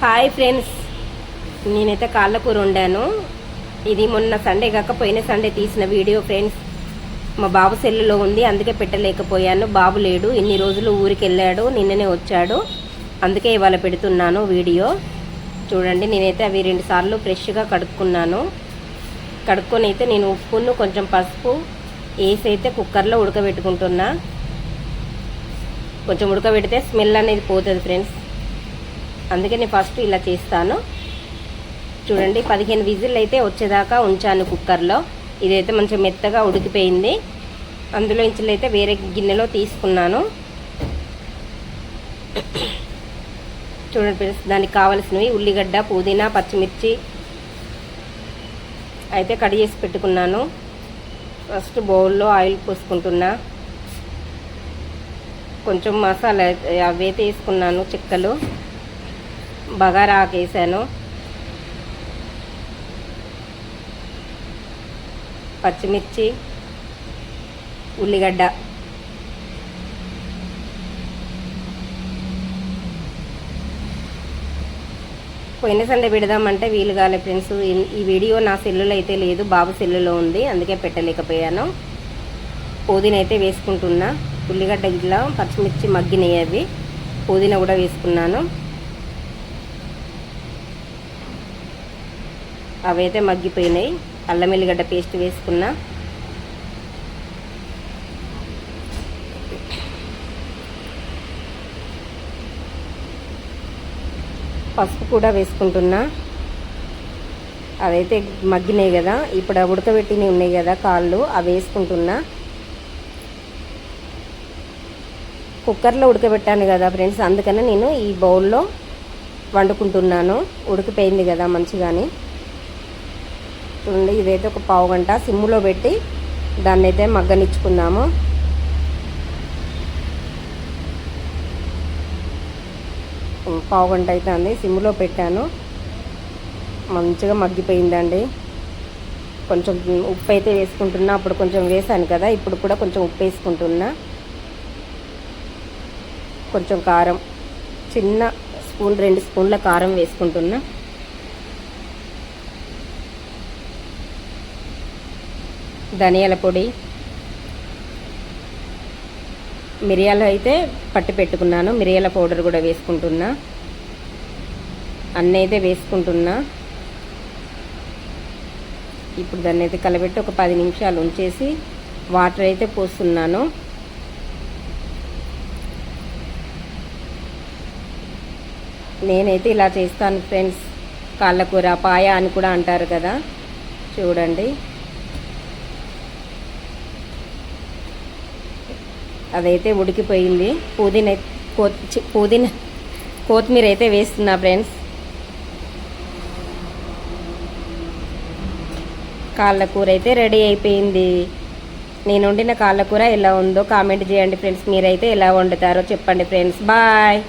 Hi friends, నేనైతే కాళ్ళ కూర వండాను. ఇది మొన్న సండే కాక పోయిన సండే తీసిన వీడియో ఫ్రెండ్స్. మా బాబు సెల్లులో ఉంది, అందుకే పెట్టలేకపోయాను. బాబు లేడు, ఇన్ని రోజులు ఊరికి వెళ్ళాడు, నిన్ననే వచ్చాడు, అందుకే ఇవాళ పెడుతున్నాను వీడియో. చూడండి, నేనైతే అవి 2 సార్లు ఫ్రెష్గా కడుక్కున్నాను. కడుక్కొని అయితే నేను ఉప్పును కొంచెం పసుపు వేసి అయితే కుక్కర్లో ఉడకబెట్టుకుంటున్నా. కొంచెం ఉడకబెడితే స్మెల్ అనేది పోతుంది ఫ్రెండ్స్, అందుకే నేను ఫస్ట్ ఇలా చేస్తాను. చూడండి, 15 విజిల్ అయితే వచ్చేదాకా ఉంచాను కుక్కర్లో. ఇదైతే మంచిగా మెత్తగా ఉడికిపోయింది. అందులో ఇంచులైతే వేరే గిన్నెలో తీసుకున్నాను. చూడండి ఫ్రెండ్స్, దానికి కావాల్సినవి ఉల్లిగడ్డ, పుదీనా, పచ్చిమిర్చి అయితే కట్ చేసి పెట్టుకున్నాను. ఫస్ట్ బౌల్లో ఆయిల్ పోసుకుంటున్నా. కొంచెం మసాలా అవైతే వేసుకున్నాను, చెక్కలు, బగారా ఆకు వేసాను, పచ్చిమిర్చి, ఉల్లిగడ్డ. పోయిన సండే పెడదామంటే వీలు కాలే ఫ్రెండ్స్. ఈ వీడియో నా సెల్లులో అయితే లేదు, బాబు సెల్లులో ఉంది, అందుకే పెట్టలేకపోయాను. పుదీనా అయితే వేసుకుంటున్నా. ఉల్లిగడ్డ గిట్లా పచ్చిమిర్చి మగ్గినాయి, అవి పుదీనా కూడా వేసుకున్నాను. అవైతే మగ్గిపోయినాయి. అల్లం ఎల్లిగడ్డ పేస్ట్ వేసుకున్నా. పసుపు కూడా వేసుకుంటున్నా. అవైతే మగ్గినాయి కదా, ఇప్పుడు ఉడకబెట్టినవి ఉన్నాయి కదా కాళ్ళు, అవి వేసుకుంటున్నా. కుక్కర్లో ఉడకబెట్టాను కదా ఫ్రెండ్స్, అందుకని నేను ఈ బౌల్లో వండుకుంటున్నాను. ఉడికిపోయింది కదా మంచిగాని. చూడండి, ఇదైతే ఒక పావు గంట సిమ్లో పెట్టి దాన్ని అయితే మగ్గనిచ్చుకుందాము. పావు గంట అవుతుంది, సిమ్లో పెట్టాను. మంచిగా మగ్గిపోయిందండి. కొంచెం ఉప్పు అయితే వేసుకుంటున్నా. అప్పుడు కొంచెం వేసాను కదా, ఇప్పుడు కూడా కొంచెం ఉప్పు వేసుకుంటున్నా. కొంచెం కారం, చిన్న స్పూన్ 2 స్పూన్ల కారం వేసుకుంటున్నా. ధనియాల పొడి, మిరియాలు అయితే పట్టి పెట్టుకున్నాను, మిరియాల పౌడర్ కూడా వేసుకుంటున్నా. అన్నీ అయితే వేసుకుంటున్నా. ఇప్పుడు దాన్ని అయితే కలబెట్టి ఒక 10 నిమిషాలు ఉంచేసి వాటర్ అయితే పోస్తున్నాను. నేనైతే ఇలా చేస్తాను ఫ్రెండ్స్. కాళ్ళకూర పాయ అని కూడా అంటారు కదా. చూడండి, అదైతే ఉడికిపోయింది. పుదీనా కొత్తిమీర అయితే వేస్తున్నా ఫ్రెండ్స్. కాళ్ళకూర అయితే రెడీ అయిపోయింది. నేను వండిన కాళ్ళకూర ఎలా ఉందో కామెంట్ చేయండి ఫ్రెండ్స్. మీరైతే ఎలా వండుతారో చెప్పండి ఫ్రెండ్స్. బాయ్.